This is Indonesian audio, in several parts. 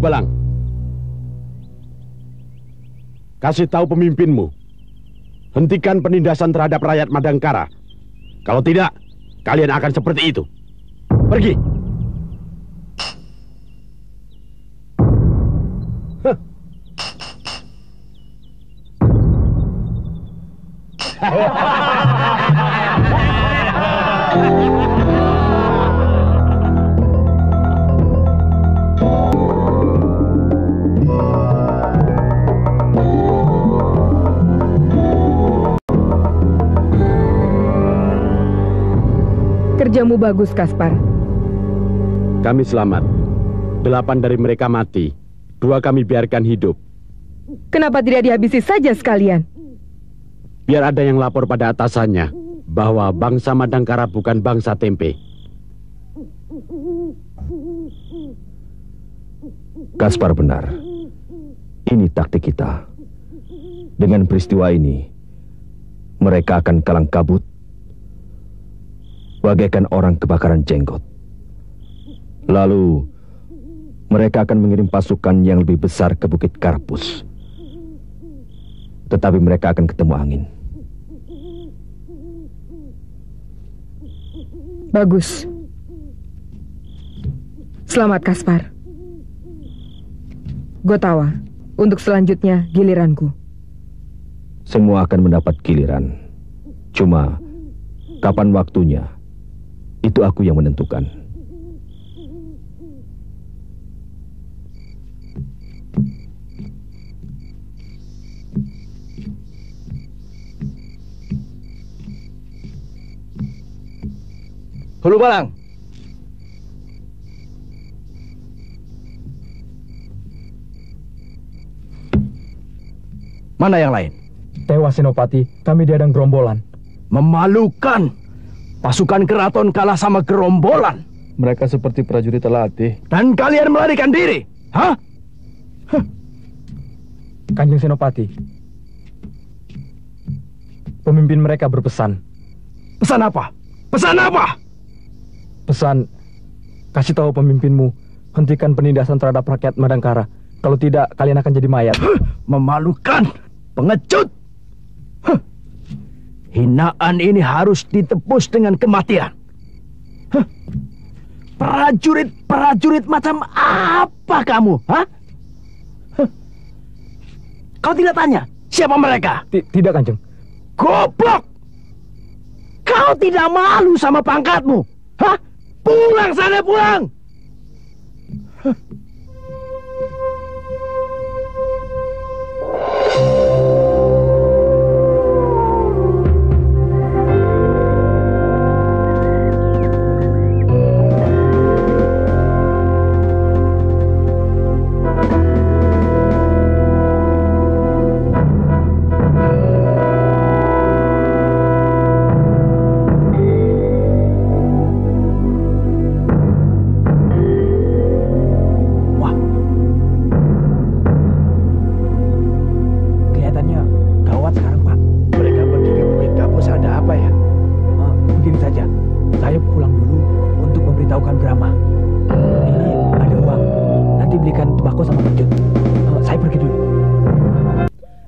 Balang, kasih tahu pemimpinmu, hentikan penindasan terhadap rakyat Madangkara. Kalau tidak, kalian akan seperti itu. Pergi. Kerjamu bagus, Kaspar. Kami selamat. 8 dari mereka mati. 2 kami biarkan hidup. Kenapa tidak dihabisi saja sekalian? Biar ada yang lapor pada atasannya bahwa bangsa Madangkara bukan bangsa tempe. Kaspar benar. Ini taktik kita. Dengan peristiwa ini, mereka akan kalang kabut bagaikan orang kebakaran jenggot. Lalu, mereka akan mengirim pasukan yang lebih besar ke Bukit Karpus. Tetapi mereka akan ketemu angin. Bagus. Selamat, Kaspar. Gotawa, untuk selanjutnya giliranku. semua akan mendapat giliran. Cuma, kapan waktunya, itu aku yang menentukan. Hulu Balang. Mana yang lain? Dewa Senopati, kami diadang gerombolan. Memalukan. Pasukan keraton kalah sama gerombolan. Mereka seperti prajurit terlatih. Dan kalian melarikan diri. Hah? Kanjeng Senopati, pemimpin mereka berpesan. Pesan apa? Pesan apa? Pesan, kasih tahu pemimpinmu, hentikan penindasan terhadap rakyat Madangkara. Kalau tidak, kalian akan jadi mayat. Memalukan. Pengecut. Hinaan ini harus ditebus dengan kematian. Prajurit macam apa kamu? Hah? Kau tidak tanya siapa mereka? Tidak, Kanjeng. Goblok! Kau tidak malu sama pangkatmu? Hah? Pulang sana, pulang!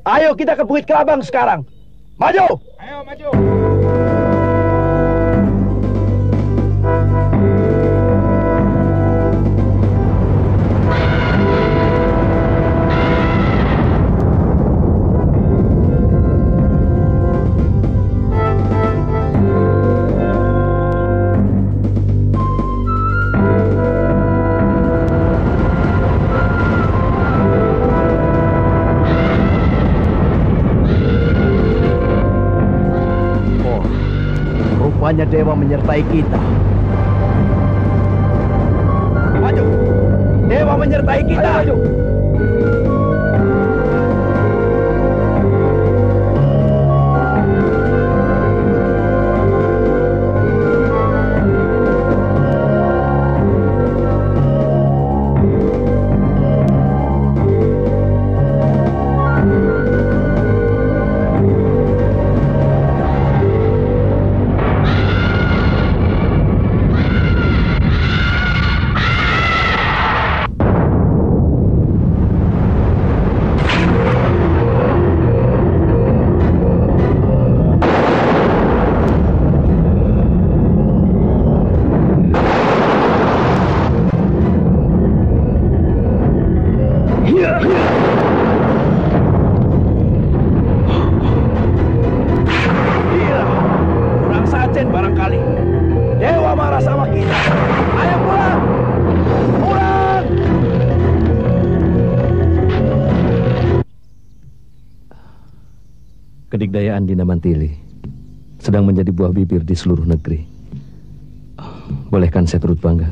Ayo kita ke Bukit Kelabang sekarang. Maju! Ayo, maju! Rupanya dewa menyertai kita. Maju! Dewa menyertai kita! Maju! Kurang sajen barangkali. Dewa marah sama kita. Ayo pulang! Pulang! Kedikdayaan Dinda Mantili sedang menjadi buah bibir di seluruh negeri. Bolehkan saya turut bangga?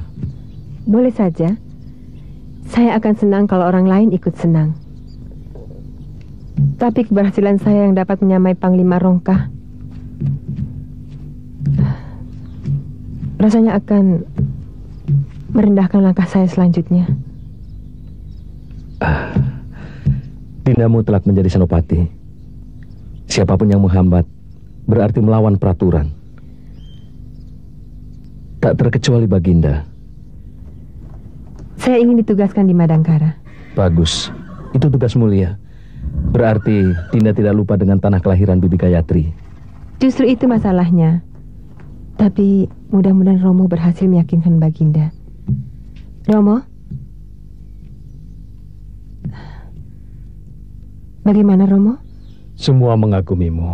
Boleh saja. Saya akan senang kalau orang lain ikut senang. Tapi keberhasilan saya yang dapat menyamai Panglima Rongkah rasanya akan merendahkan langkah saya selanjutnya. Dindamu telah menjadi senopati. Siapapun yang menghambat berarti melawan peraturan. Tak terkecuali Baginda. Saya ingin ditugaskan di Madangkara. Bagus, itu tugas mulia. Berarti Dinda tidak lupa dengan tanah kelahiran Bibi Gayatri. Justru itu masalahnya. Tapi mudah-mudahan Romo berhasil meyakinkan Baginda. Romo? Bagaimana Romo? Semua mengagumimu.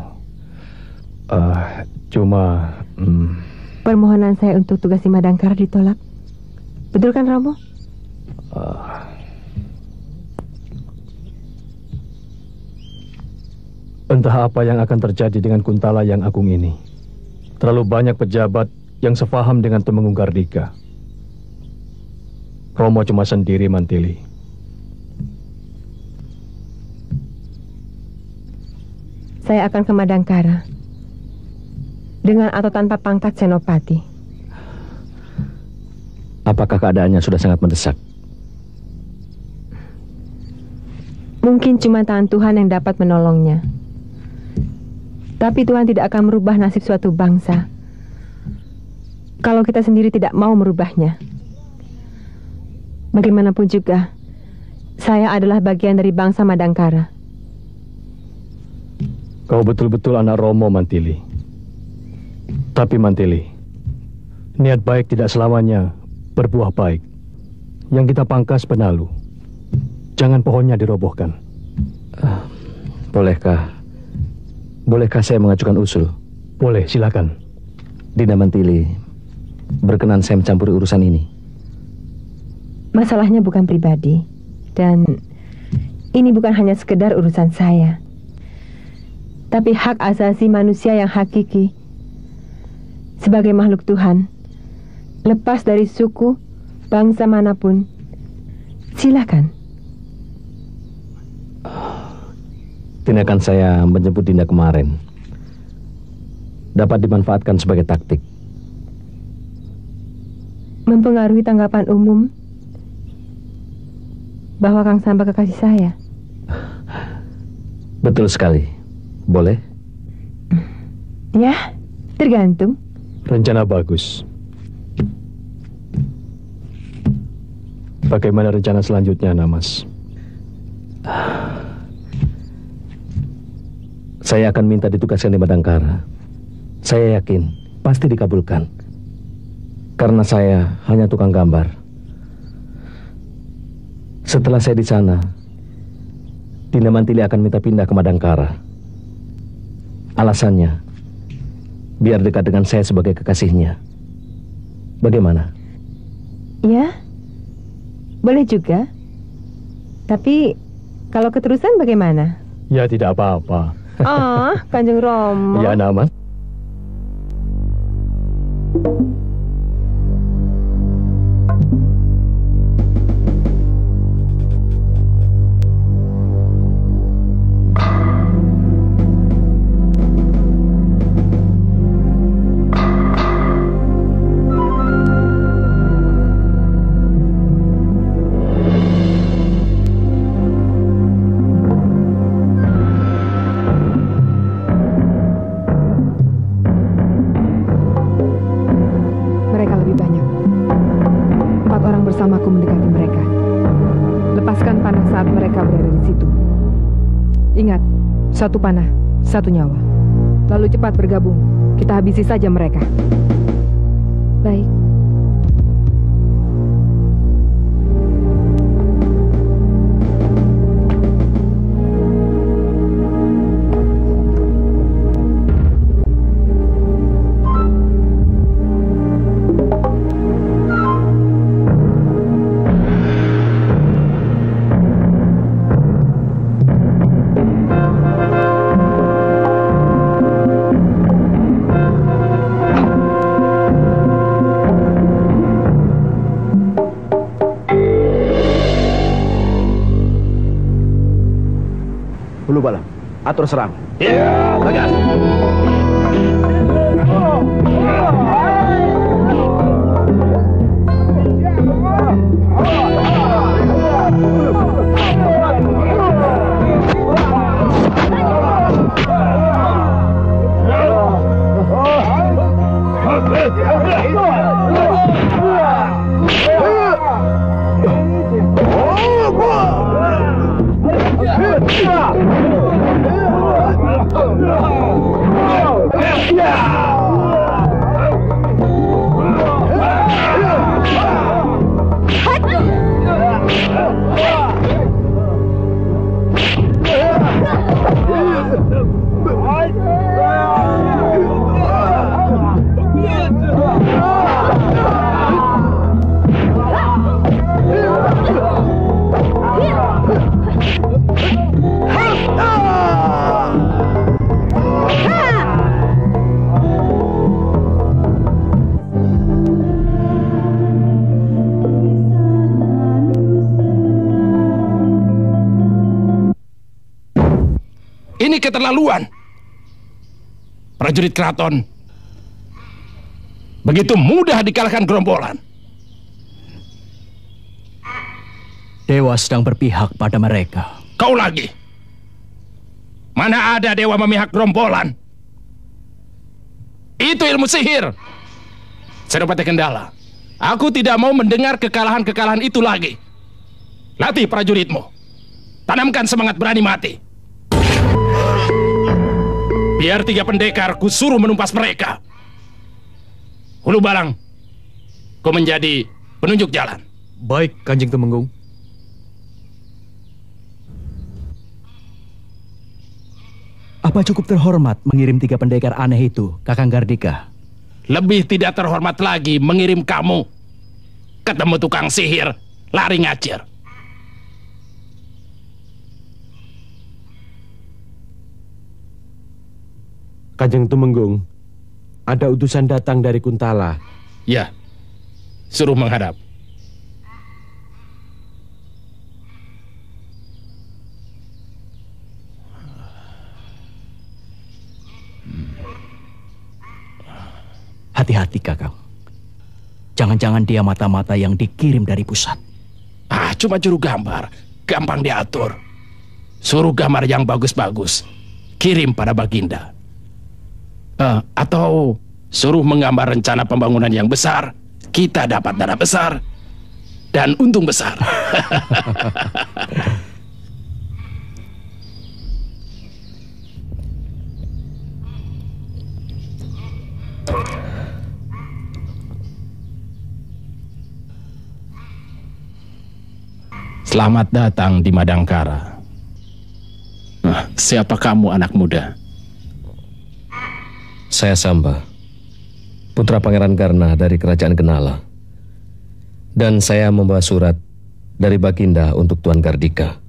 Cuma... Permohonan saya untuk tugas di Madangkara ditolak. Betul kan, Romo? Entah apa yang akan terjadi dengan Kuntala yang agung ini. Terlalu banyak pejabat yang sepaham dengan Temenggung Gardika. Romo cuma sendiri, Mantili. Saya akan ke Madangkara. Dengan atau tanpa pangkat senopati. Apakah keadaannya sudah sangat mendesak? Mungkin cuma tangan Tuhan yang dapat menolongnya. Tapi Tuhan tidak akan merubah nasib suatu bangsa kalau kita sendiri tidak mau merubahnya. Bagaimanapun juga, saya adalah bagian dari bangsa Madangkara. Kau betul-betul anak Romo, Mantili. Tapi Mantili, niat baik tidak selamanya berbuah baik. Yang kita pangkas penalu. Jangan pohonnya dirobohkan. Bolehkah saya mengajukan usul? Boleh, silakan. Dinda Mantili, berkenan saya mencampuri urusan ini. Masalahnya bukan pribadi. Dan ini bukan hanya sekedar urusan saya. Tapi hak asasi manusia yang hakiki. Sebagai makhluk Tuhan, lepas dari suku, bangsa manapun, silakan. Tindakan saya menjemput Dinda kemarin dapat dimanfaatkan sebagai taktik. Mempengaruhi tanggapan umum bahwa Kang Samba kekasih saya. Betul sekali. Boleh? Ya, tergantung. Rencana bagus. Bagaimana rencana selanjutnya, Namas? Saya akan minta ditugaskan di Madangkara. Saya yakin pasti dikabulkan. Karena saya hanya tukang gambar. Setelah saya di sana, Dinda Mantili akan minta pindah ke Madangkara. Alasannya, biar dekat dengan saya sebagai kekasihnya. Bagaimana? Ya, boleh juga. Tapi kalau keterusan bagaimana? Ya tidak apa-apa. Kanjeng Romo. Ya, Namas. Bersamaku mendekati mereka. Lepaskan panah saat mereka berada di situ. Ingat, satu panah, satu nyawa. Lalu cepat bergabung. Kita habisi saja mereka. Baik. Hulu Balang, atur serang. Ya, tegas. Ini keterlaluan. Prajurit keraton begitu mudah dikalahkan gerombolan. Dewa sedang berpihak pada mereka. Kau lagi. Mana ada dewa memihak gerombolan? Itu ilmu sihir. Senopati Kendala, aku tidak mau mendengar kekalahan-kekalahan itu lagi. Latih prajuritmu. Tanamkan semangat berani mati. Biar 3 pendekar ku suruh menumpas mereka. Hulu Balang, kau menjadi penunjuk jalan. Baik, Kanjeng Tumenggung. Apa cukup terhormat mengirim 3 pendekar aneh itu, Kakang Gardika? Lebih tidak terhormat lagi mengirim kamu ketemu tukang sihir lari ngacir. Kanjeng Tumenggung, ada utusan datang dari Kuntala. Ya, suruh menghadap. Hati-hati, Kakang. Jangan-jangan dia mata-mata yang dikirim dari pusat. Cuma juru gambar, gampang diatur. Suruh gambar yang bagus-bagus, kirim pada Baginda. Atau suruh menggambar rencana pembangunan yang besar, kita dapat dana besar dan untung besar. Selamat datang di Madangkara. Siapa kamu, anak muda? Saya Samba, putra Pangeran Karna dari Kerajaan Genala. Dan saya membawa surat dari Baginda untuk Tuan Gardika.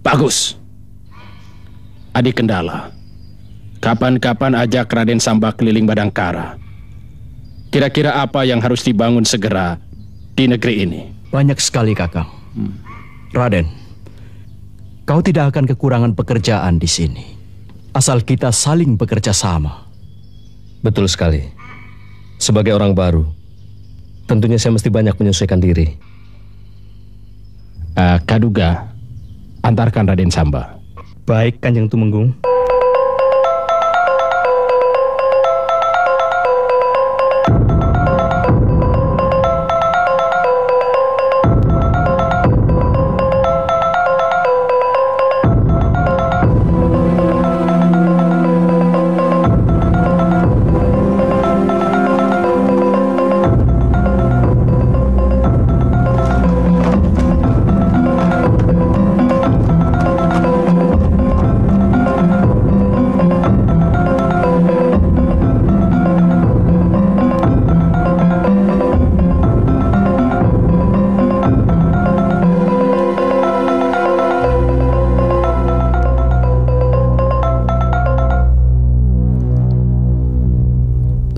Bagus. Adik Kendala, kapan-kapan ajak Raden Samba keliling Madangkara. Kira-kira apa yang harus dibangun segera di negeri ini? Banyak sekali, Kakang. Raden, kau tidak akan kekurangan pekerjaan di sini. Asal kita saling bekerja sama. Betul sekali. Sebagai orang baru, tentunya saya mesti banyak menyesuaikan diri. Kaduga, antarkan Raden Samba. Baik, Kanjeng Tumenggung.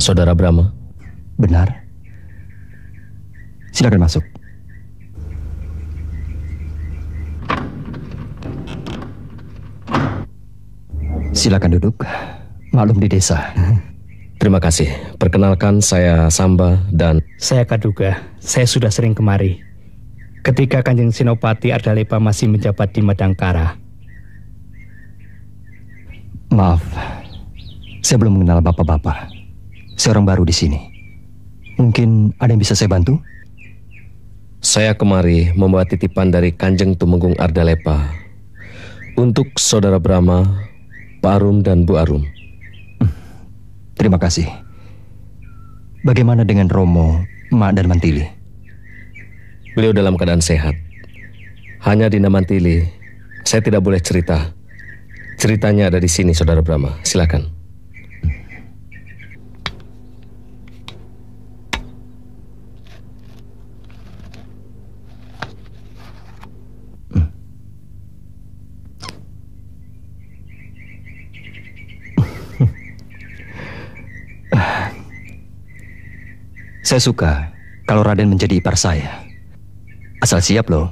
Saudara Brahma? Benar. Silakan masuk. Silakan duduk. Maklum di desa. Terima kasih. Perkenalkan, saya Samba dan... Saya Kaduga. Saya sudah sering kemari ketika Kanjeng Senopati Ardalepa masih menjabat di Madangkara. Maaf, saya belum mengenal bapak-bapak. Saya orang baru di sini. Mungkin ada yang bisa saya bantu? Saya kemari membawa titipan dari Kanjeng Tumenggung Ardalepa untuk Saudara Brahma, Pak Arum, dan Bu Arum. Terima kasih. Bagaimana dengan Romo, Mak, dan Mantili? Beliau dalam keadaan sehat. Hanya Dinda Mantili, saya tidak boleh cerita. Ceritanya ada di sini, Saudara Brahma. Silakan. Saya suka kalau Raden menjadi ipar saya. Asal siap loh.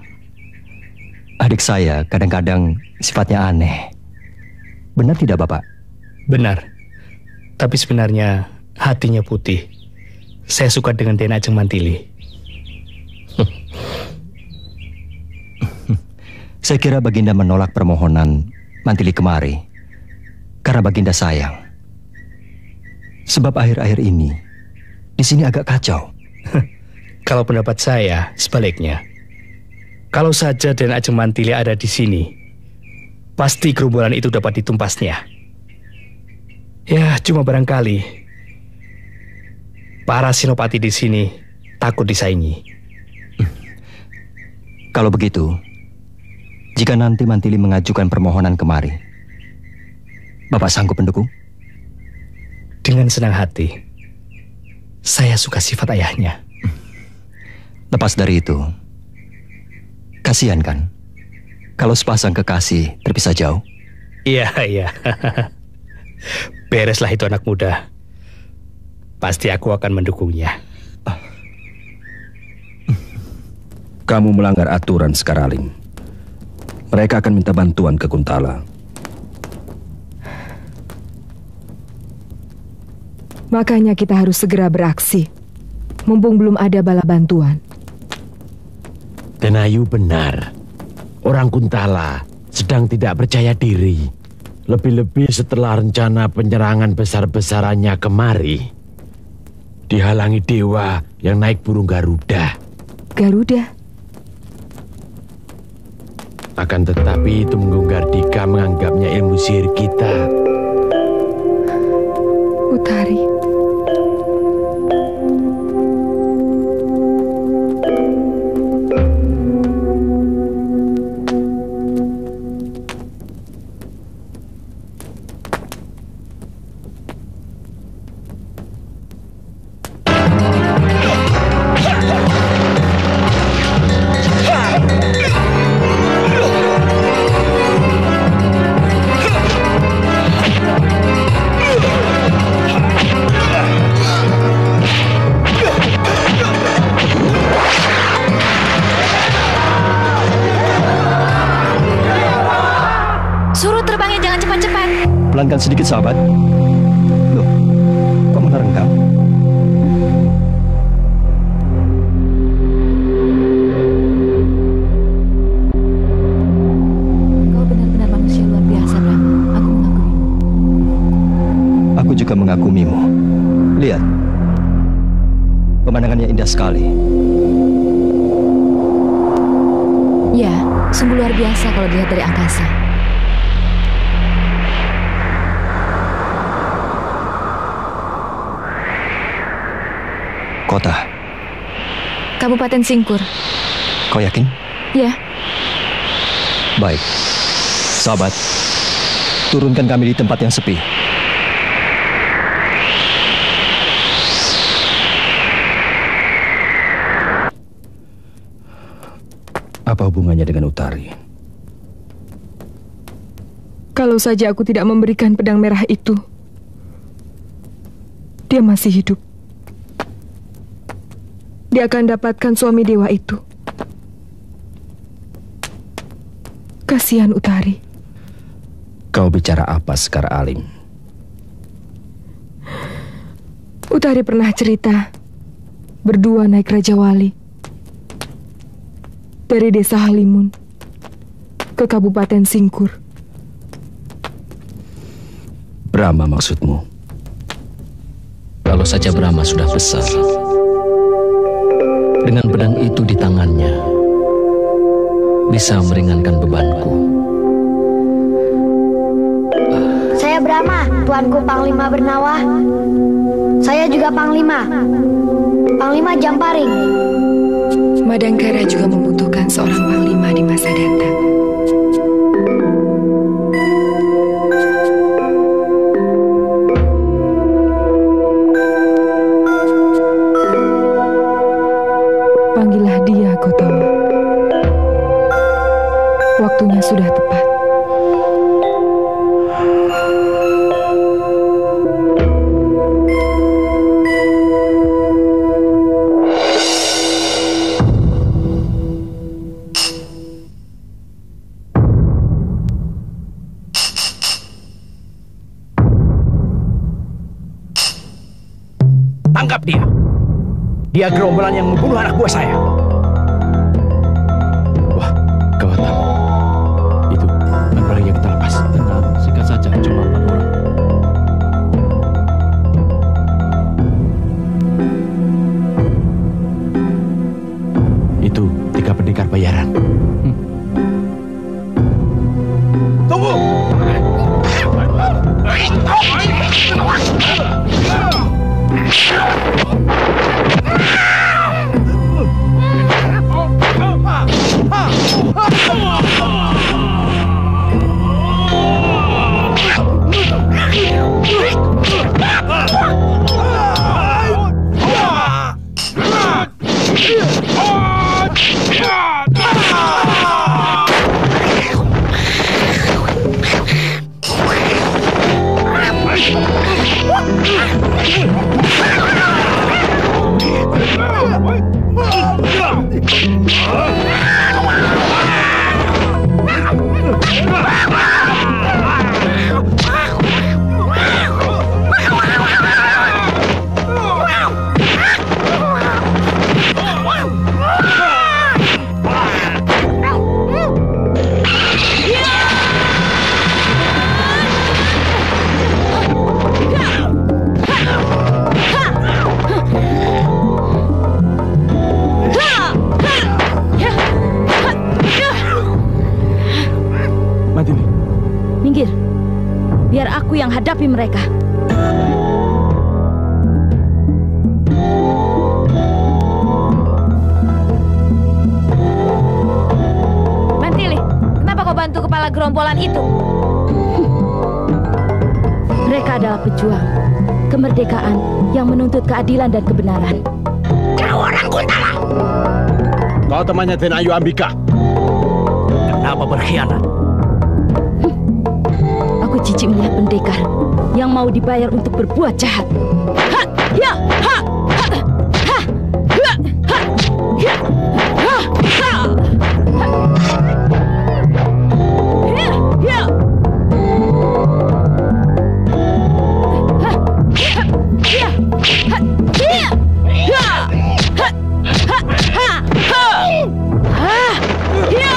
Adik saya kadang-kadang sifatnya aneh. Benar tidak, Bapak? Benar. Tapi sebenarnya hatinya putih. Saya suka dengan Den Ajeng Mantili. Saya kira Baginda menolak permohonan Mantili kemari karena Baginda sayang. Sebab akhir-akhir ini di sini agak kacau. Kalau pendapat saya sebaliknya. Kalau saja Den Ajeng Mantili ada di sini, pasti gerombolan itu dapat ditumpasnya. Ya, cuma barangkali para senopati di sini takut disaingi. Kalau begitu, jika nanti Mantili mengajukan permohonan kemari, Bapak sanggup mendukung? Dengan senang hati. Saya suka sifat ayahnya. Lepas dari itu, kasihan kan kalau sepasang kekasih terpisah jauh? Iya, iya. Bereslah itu anak muda. Pasti aku akan mendukungnya. Kamu melanggar aturan, Sekaraling. Mereka akan minta bantuan ke Kuntala. Makanya kita harus segera beraksi. Mumpung belum ada bala bantuan. Tenayu benar. Orang Kuntala sedang tidak percaya diri. Lebih-lebih setelah rencana penyerangan besar-besarannya kemari. Dihalangi dewa yang naik burung Garuda. Garuda? Akan tetapi Tumenggung Gardika menganggapnya ilmu sihir kita. Utari. Pelankan sedikit, sahabat. Loh, kok menerenggang? Kau benar-benar manusia luar biasa, Brahma. Aku mengagumimu. Aku juga mengagumimu. Lihat, pemandangannya indah sekali. Ya, sungguh luar biasa kalau dilihat dari angkasa. Kota. Kabupaten Singkur. Kau yakin? Ya. Baik. Sahabat, turunkan kami di tempat yang sepi. Apa hubungannya dengan Utari? Kalau saja aku tidak memberikan pedang merah itu, dia masih hidup. Dia akan dapatkan suami dewa itu. Kasihan Utari. Kau bicara apa, Sekar Aling? Utari pernah cerita berdua naik Raja Wali dari desa Halimun ke Kabupaten Singkur. Brahma maksudmu? Kalau saja Brahma sudah besar, dengan pedang itu di tangannya, bisa meringankan bebanku. Saya Brahma, Tuanku Panglima Bernawa. Saya juga Panglima. Panglima Jamparing. Madangkara juga membutuhkan seorang panglima di masa datang. Panggillah dia, Gotama. Waktunya sudah tepat. Tangkap dia. Dia gerombolan yang membunuh anak buah saya. Wah, gawat. Itu barang yang kita lepas. Tenang, sikat saja, cuma 4 orang. Itu 3 pendekar bayaran. Tunggu! Minggir, biar aku yang hadapi mereka. Mantili, kenapa kau bantu kepala gerombolan itu? Mereka adalah pejuang kemerdekaan yang menuntut keadilan dan kebenaran. Kau orang Kuntala. Kau temannya Den Ayu Ambika. Kenapa berkhianat? Aku jijik melihat pendekar yang mau dibayar untuk berbuat jahat. Ha! Ya! Ha! Ha! Ha! Ha! Ha! Ya! Ha! Ha! Ya! Ya! Ha! Ya! Ha! Ya! Ya! Ha! Ha! Ha! Ha! Ha! Ya!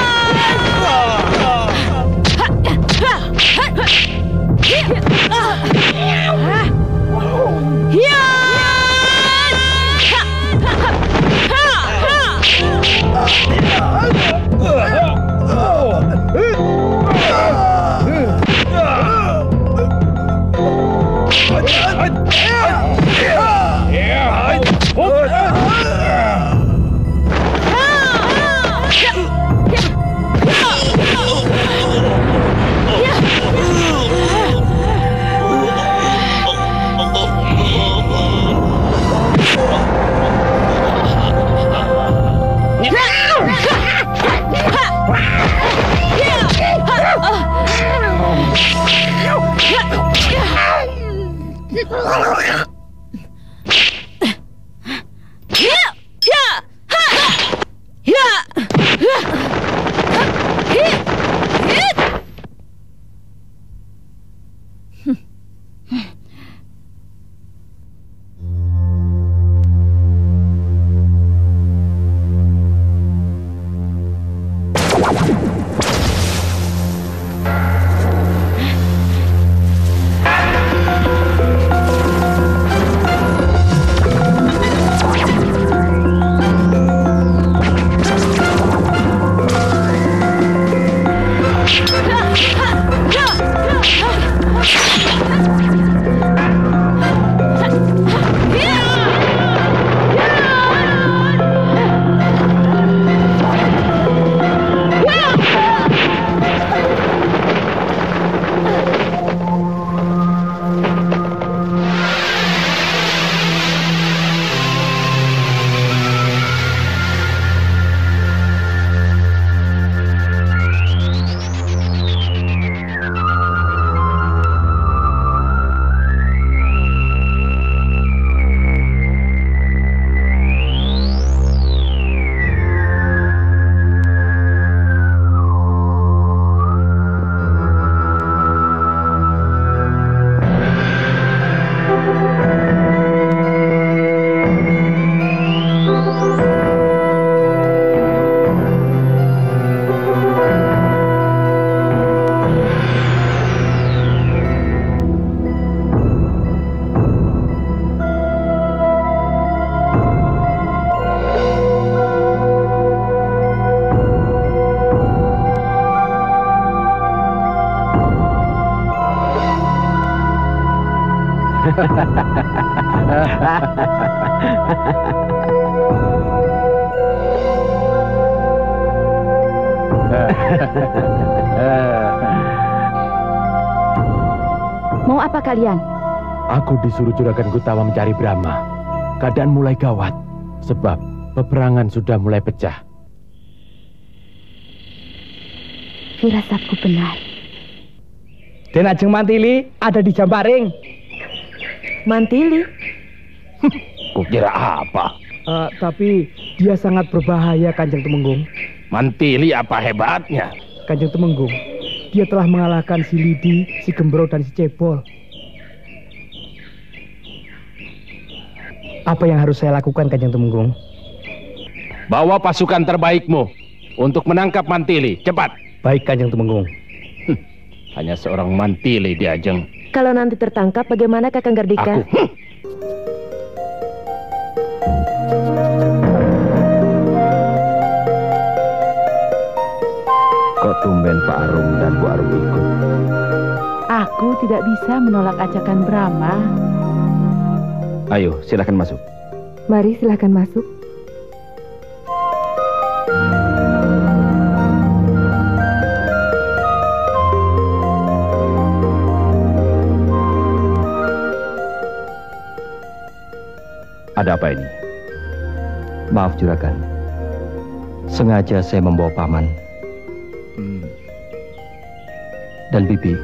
Mau apa kalian? Aku disuruh Juragan Kutawa mencari Brahma. Keadaan mulai gawat, sebab peperangan sudah mulai pecah. Firasatku benar. Dan Ajeng Mantili ada di Jamparing. Mantili? Kukira apa? Tapi dia sangat berbahaya, Kanjeng Tumenggung. Mantili apa hebatnya? Kanjeng Tumenggung, dia telah mengalahkan si Lidi, si Gembro, dan si Cebol. Apa yang harus saya lakukan, Kanjeng Tumenggung? Bawa pasukan terbaikmu untuk menangkap Mantili. Cepat. Baik, Kanjeng Tumenggung. Hanya seorang Mantili di Ajeng. Kalau nanti tertangkap, bagaimana Kakang Gardika? Kok tumben Pak Arum dan Bu Arum ikut? Aku tidak bisa menolak ajakan Brahma. Ayo, silakan masuk. Mari silahkan masuk. Ada apa ini? Maaf Juragan, sengaja saya membawa paman dan bibi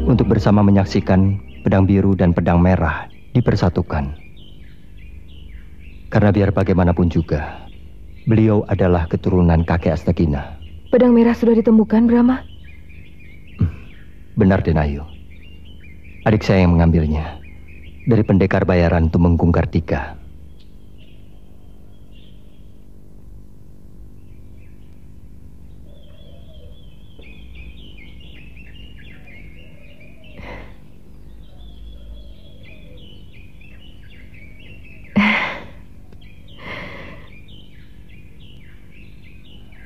untuk bersama menyaksikan pedang biru dan pedang merah dipersatukan. Karena biar bagaimanapun juga, beliau adalah keturunan kakek Astagina. Pedang merah sudah ditemukan, Brahma? Benar, Denayu. Adik saya yang mengambilnya dari pendekar bayaran Tumenggung Gardika.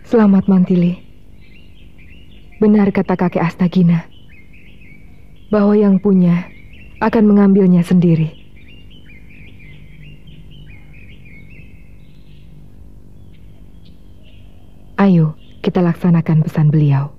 Selamat, Mantili. Benar kata kakek Astagina, bahwa yang punya akan mengambilnya sendiri. Ayo, kita laksanakan pesan beliau.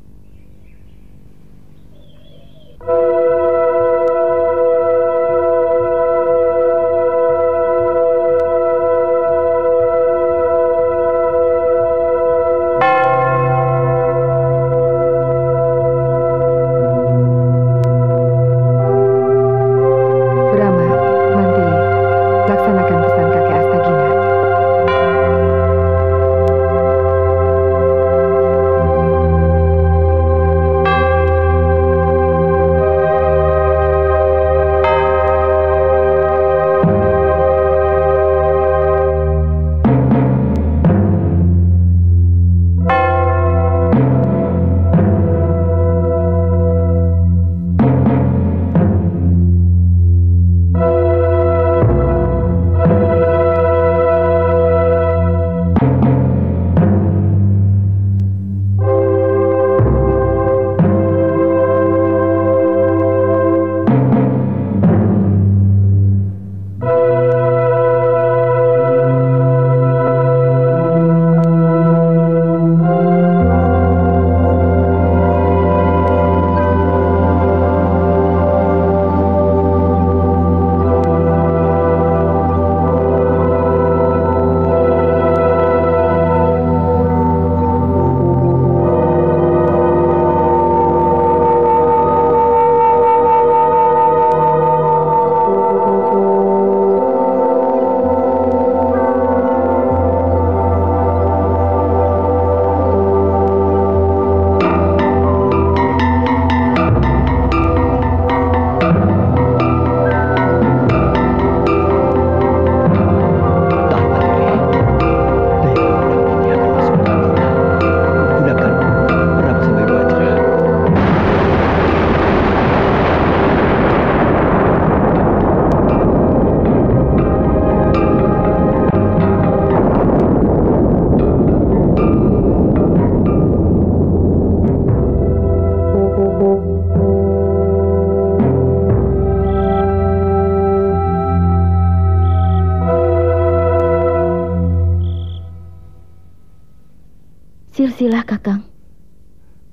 kasihlah, Kakang.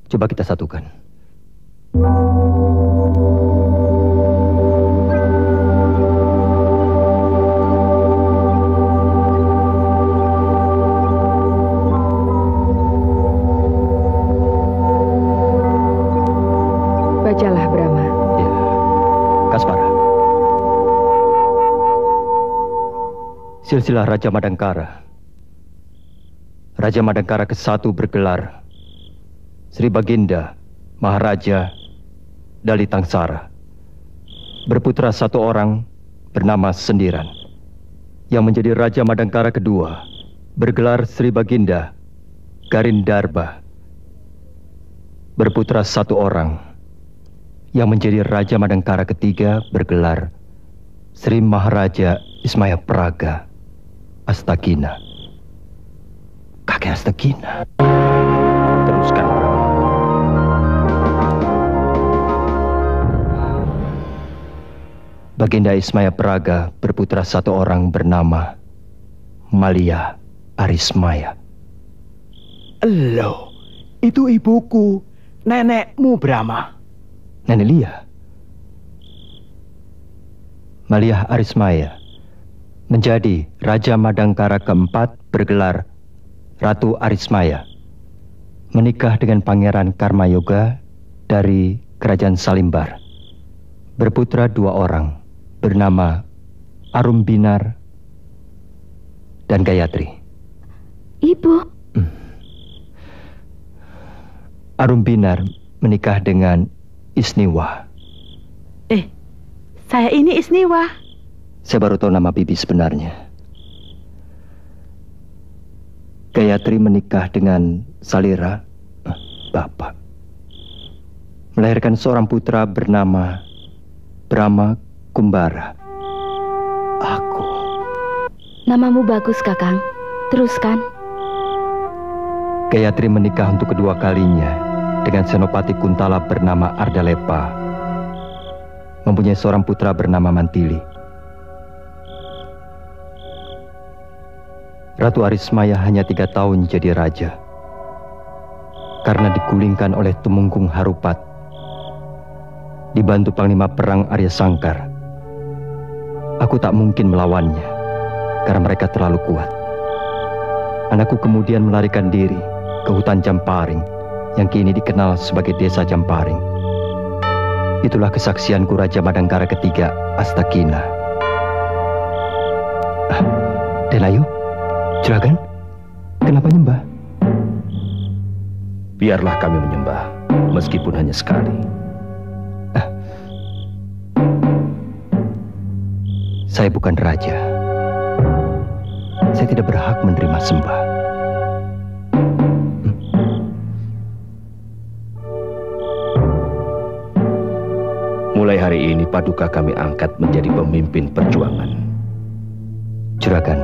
Coba kita satukan. Bacalah, Brahma. Ya, Kaspara. Silsilah Raja Madangkara. Raja Madangkara ke-1 bergelar Sri Baginda Maharaja Dali Tangsara. Berputra 1 orang bernama Sendiran. Yang menjadi Raja Madangkara ke-2 bergelar Sri Baginda Garindarba. Berputra 1 orang yang menjadi Raja Madangkara ke-3 bergelar Sri Maharaja Ismaya Praga Astagina. Kakek Astagina. Teruskan. Baginda Ismaya Praga berputra 1 orang bernama Malia Arismaya. Loh, itu ibuku, nenekmu Brahma. Nenek Lia. Malia Arismaya menjadi Raja Madangkara ke-4 bergelar Ratu Arismaya. Menikah dengan Pangeran Karmayoga dari Kerajaan Salimbar. Berputra 2 orang bernama Arumbinar dan Gayatri. Ibu. Arumbinar menikah dengan Isniwa. Saya ini Isniwa. Saya baru tahu nama bibi sebenarnya. Gayatri menikah dengan Salira, bapak. Melahirkan seorang putra bernama Brahma Kumbara. Aku. Namamu bagus, Kakang. Teruskan. Gayatri menikah untuk kedua kalinya dengan Senopati Kuntala bernama Ardalepa. Mempunyai seorang putra bernama Mantili. Ratu Arismaya hanya 3 tahun jadi raja. Karena digulingkan oleh Tumenggung Harupat. Dibantu Panglima Perang Arya Sangkar. Aku tak mungkin melawannya, karena mereka terlalu kuat. Anakku kemudian melarikan diri ke hutan Jamparing, yang kini dikenal sebagai Desa Jamparing. Itulah kesaksianku Raja Madangkara ke-3, Astagina. Delayu, Juragan, kenapa nyembah? Biarlah kami menyembah, meskipun hanya sekali. Saya bukan raja. Saya tidak berhak menerima sembah. Mulai hari ini Paduka kami angkat menjadi pemimpin perjuangan. Juragan,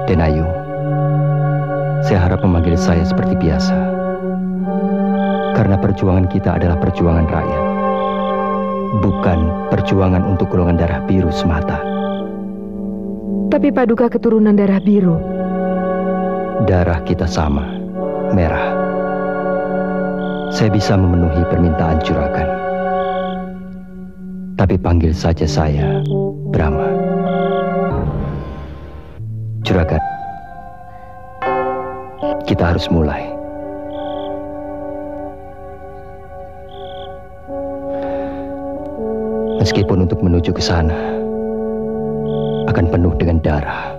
Denayu, saya harap memanggil saya seperti biasa. Karena perjuangan kita adalah perjuangan rakyat. Bukan perjuangan untuk golongan darah biru semata. Tapi Paduka keturunan darah biru. Darah kita sama, merah. Saya bisa memenuhi permintaan Juragan. Tapi panggil saja saya Brahma. Juragan, kita harus mulai. Meskipun untuk menuju ke sana akan penuh dengan darah.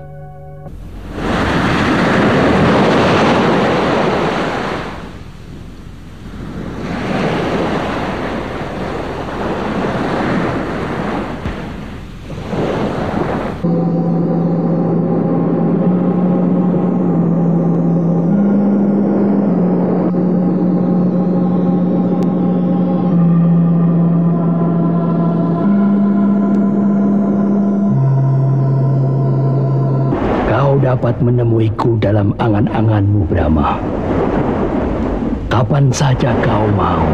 Dapat menemuiku dalam angan-anganmu, Brahma. Kapan saja kau mau.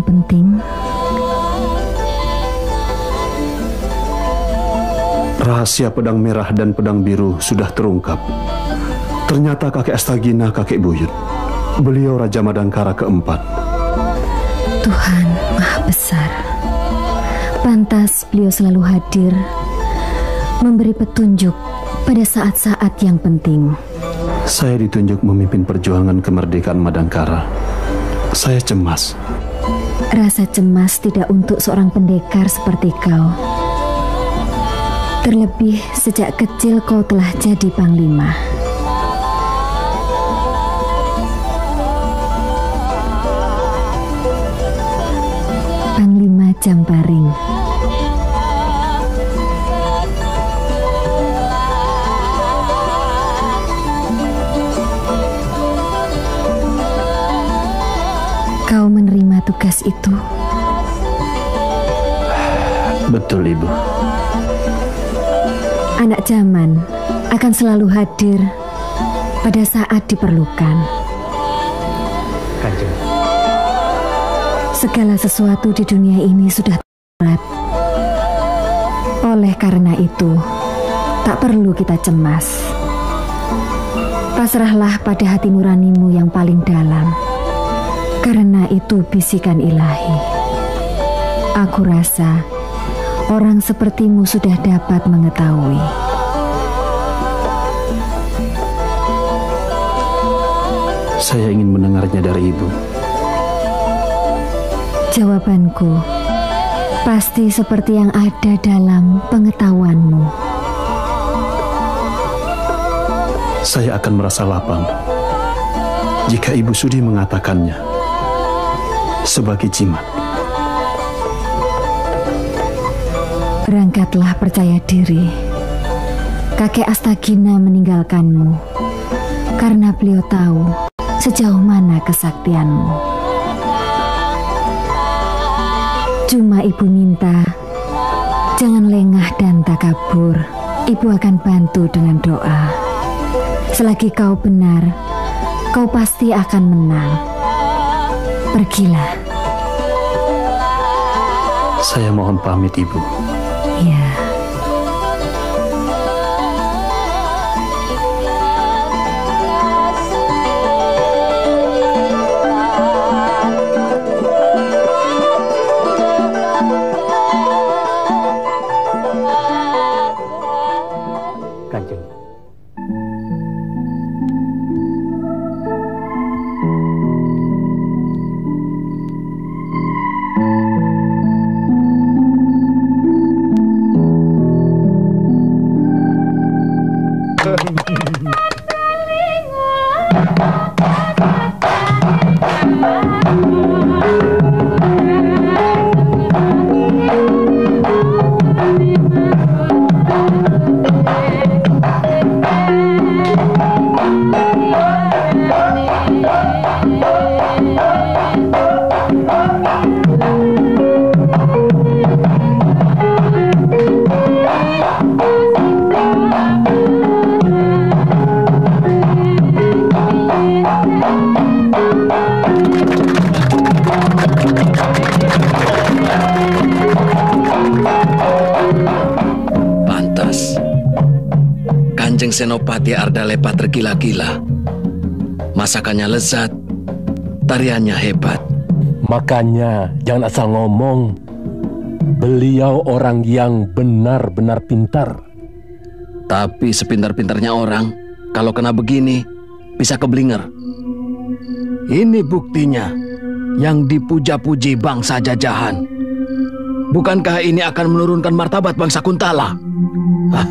penting? Rahasia pedang merah dan pedang biru sudah terungkap. Ternyata kakek Astagina kakek buyut. Beliau Raja Madangkara keempat. Tuhan Maha Besar. Pantas beliau selalu hadir, memberi petunjuk pada saat-saat yang penting. Saya ditunjuk memimpin perjuangan kemerdekaan Madangkara. Saya cemas. Rasa cemas tidak untuk seorang pendekar seperti kau. Terlebih sejak kecil kau telah jadi panglima. Panglima Jamparing. Kau menerima tugas itu? Betul, Ibu. Anak zaman akan selalu hadir pada saat diperlukan. Kanjeng. Segala sesuatu di dunia ini sudah terberat. Oleh karena itu, tak perlu kita cemas. Pasrahlah pada hati nuranimu yang paling dalam. Karena itu bisikan ilahi. Aku rasa orang sepertimu sudah dapat mengetahui. Saya ingin mendengarnya dari Ibu. Jawabanku pasti seperti yang ada dalam pengetahuanmu. Saya akan merasa lapang jika Ibu sudi mengatakannya sebagai jimat. Berangkatlah percaya diri. Kakek Astagina meninggalkanmu karena beliau tahu sejauh mana kesaktianmu. Cuma Ibu minta, jangan lengah dan takabur. Ibu akan bantu dengan doa. Selagi kau benar, kau pasti akan menang. Pergilah. Saya mohon pamit, Ibu. Ya. Kanjeng. Kanjeng Senopati Ardalepa tergila-gila. Masakannya lezat, tariannya hebat. Makanya jangan asal ngomong. Beliau orang yang benar-benar pintar. Tapi sepintar-pintarnya orang, kalau kena begini, bisa keblinger. Ini buktinya yang dipuja-puji bangsa jajahan. Bukankah ini akan menurunkan martabat bangsa Kuntala? Hah?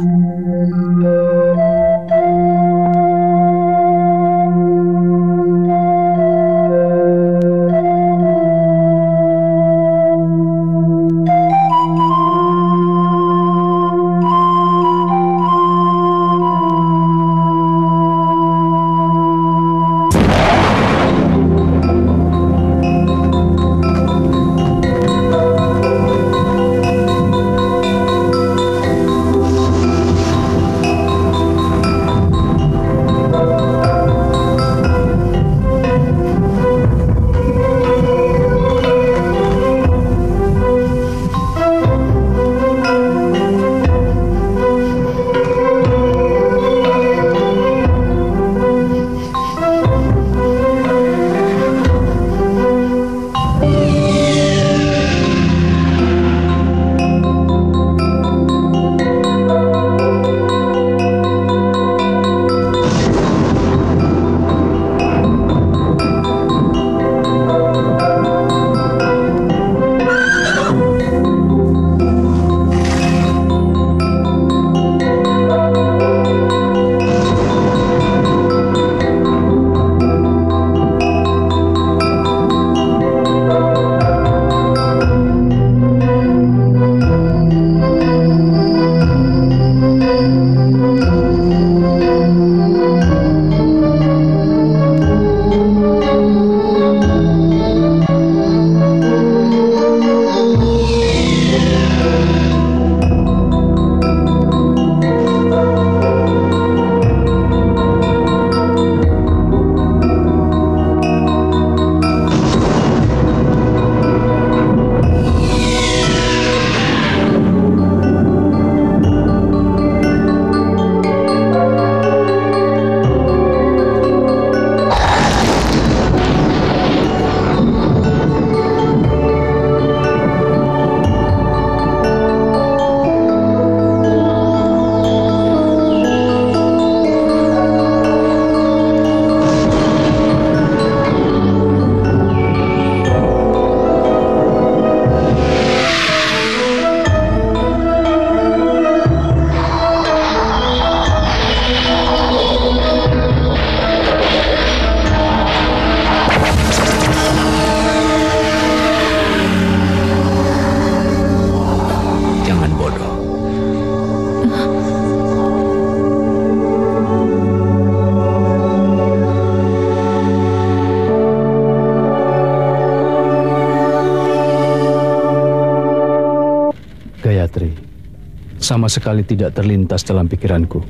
Sama sekali tidak terlintas dalam pikiranku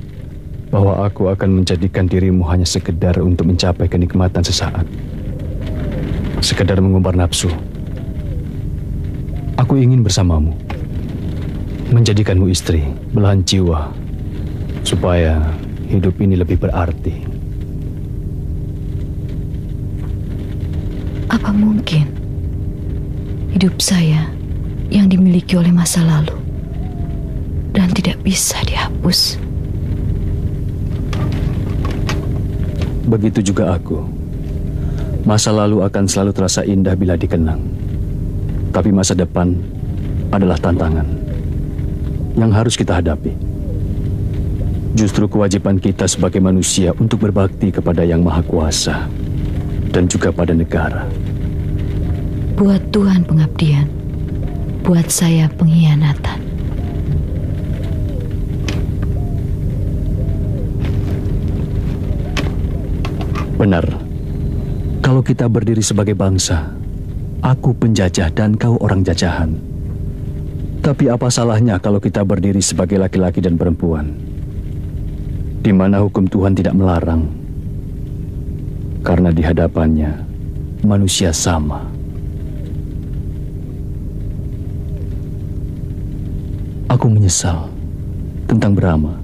bahwa aku akan menjadikan dirimu hanya sekedar untuk mencapai kenikmatan sesaat. Sekedar mengumbar nafsu. Aku ingin bersamamu, menjadikanmu istri, belahan jiwa, supaya hidup ini lebih berarti. Apa mungkin hidup saya yang dimiliki oleh masa lalu dan tidak bisa dihapus? Begitu juga aku. Masa lalu akan selalu terasa indah bila dikenang. Tapi masa depan adalah tantangan yang harus kita hadapi. Justru kewajiban kita sebagai manusia untuk berbakti kepada Yang Maha Kuasa dan juga pada negara. Buat Tuhan pengabdian, buat saya pengkhianatan. Benar. Kalau kita berdiri sebagai bangsa, aku penjajah dan kau orang jajahan. Tapi apa salahnya kalau kita berdiri sebagai laki-laki dan perempuan, di mana hukum Tuhan tidak melarang, karena di hadapannya manusia sama. Aku menyesal tentang Brahma.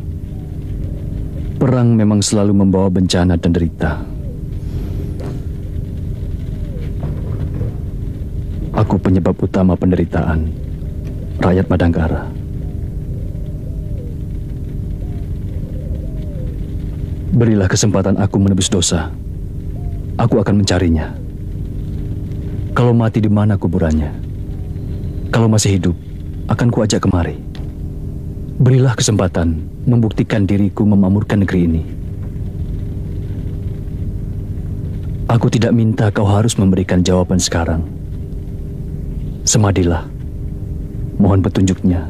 Perang memang selalu membawa bencana dan derita. Aku penyebab utama penderitaan rakyat Madangkara. Berilah kesempatan aku menebus dosa. Aku akan mencarinya. Kalau mati, di mana kuburannya? Kalau masih hidup, akan kuajak kemari. Berilah kesempatan membuktikan diriku memamurkan negeri ini. Aku tidak minta kau harus memberikan jawaban sekarang. Semadilah, mohon petunjuknya.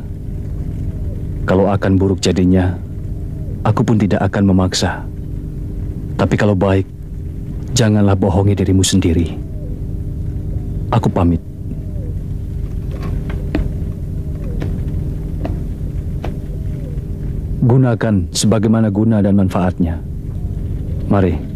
Kalau akan buruk jadinya, aku pun tidak akan memaksa. Tapi kalau baik, janganlah bohongi dirimu sendiri. Aku pamit. Gunakan sebagaimana guna dan manfaatnya. Mari.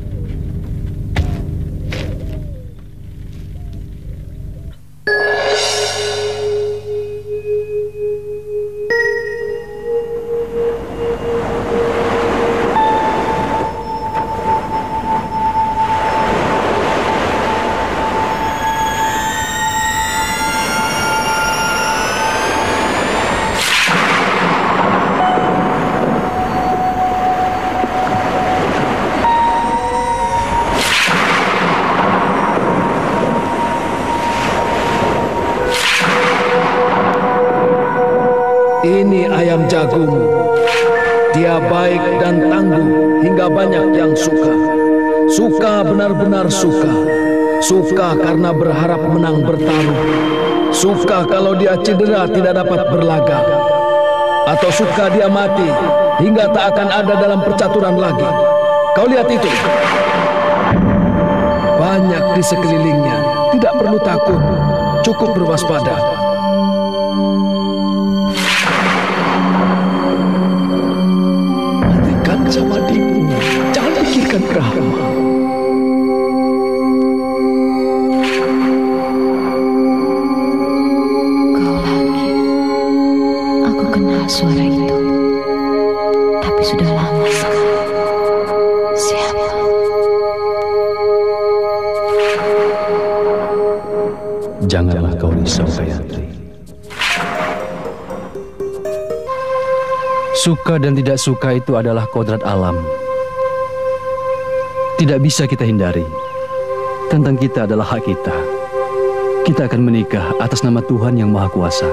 Ini ayam jagung. Dia baik dan tangguh hingga banyak yang suka. Suka, benar-benar suka. Suka karena berharap menang bertaruh. Suka kalau dia cedera tidak dapat berlaga. Atau suka dia mati hingga tak akan ada dalam percaturan lagi. Kau lihat itu. Banyak di sekelilingnya. Tidak perlu takut. Cukup berwaspada. Sama dirimu, jangan pikirkan Brahma. Kau lagi. Aku kenal suara itu. Tapi sudah lama sekali. Siapa? Janganlah kau risau, Gayatri. Suka dan tidak suka itu adalah kodrat alam. Tidak bisa kita hindari. Tentang kita adalah hak kita. Kita akan menikah atas nama Tuhan Yang Maha Kuasa.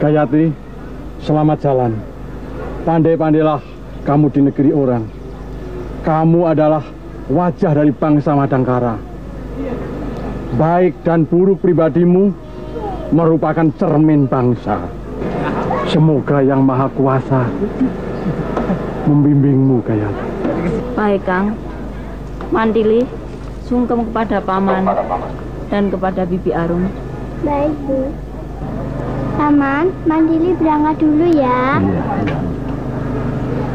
Gayatri, selamat jalan. Pandai-pandailah kamu di negeri orang. Kamu adalah wajah dari bangsa Madangkara. Baik dan buruk pribadimu merupakan cermin bangsa. Semoga Yang Maha Kuasa membimbingmu, Gayatri. Baik, Kang. Mantili, sungkem kepada Paman dan kepada Bibi Arum. Baik, Bu. Paman, Mandili berangkat dulu ya.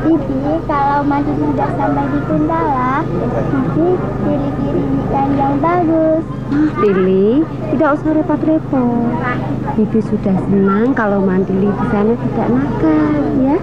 Bibi, kalau Mandili sudah sampai di Kuntala, Bibi pilih-pilih ikan yang bagus. Tili, tidak usah repot-repot. Bibi sudah senang kalau Mandili di sana tidak nakal, ya.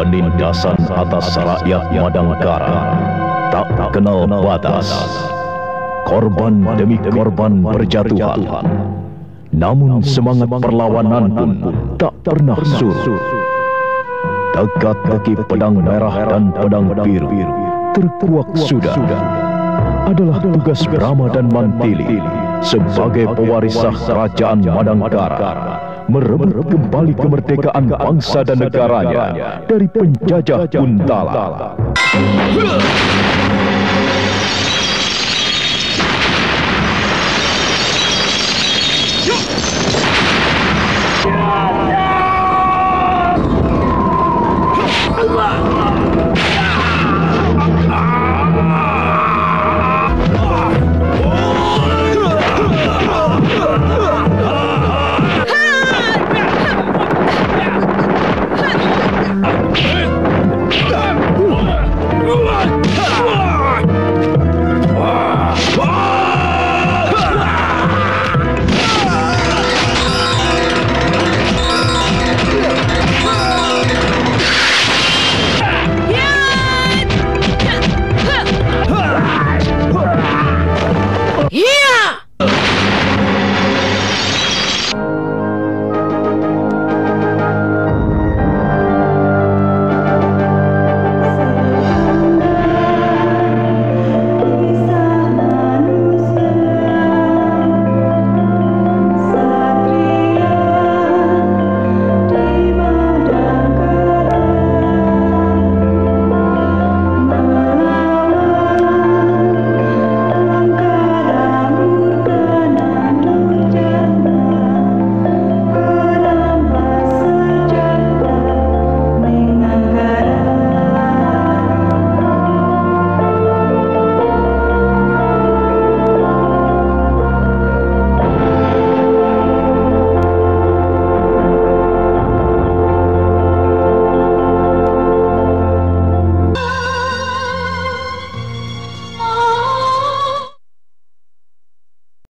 Penindasan atas rakyat Madangkara tak kenal batas. Korban demi korban berjatuhan, namun semangat perlawanan pun tak pernah surut. Teka-teki pedang merah dan pedang biru terkuak sudah. Adalah tugas Brahma dan Mantili sebagai pewaris sah kerajaan Madangkara merebut kembali kemerdekaan bangsa dan negaranya dari penjajah Kuntala.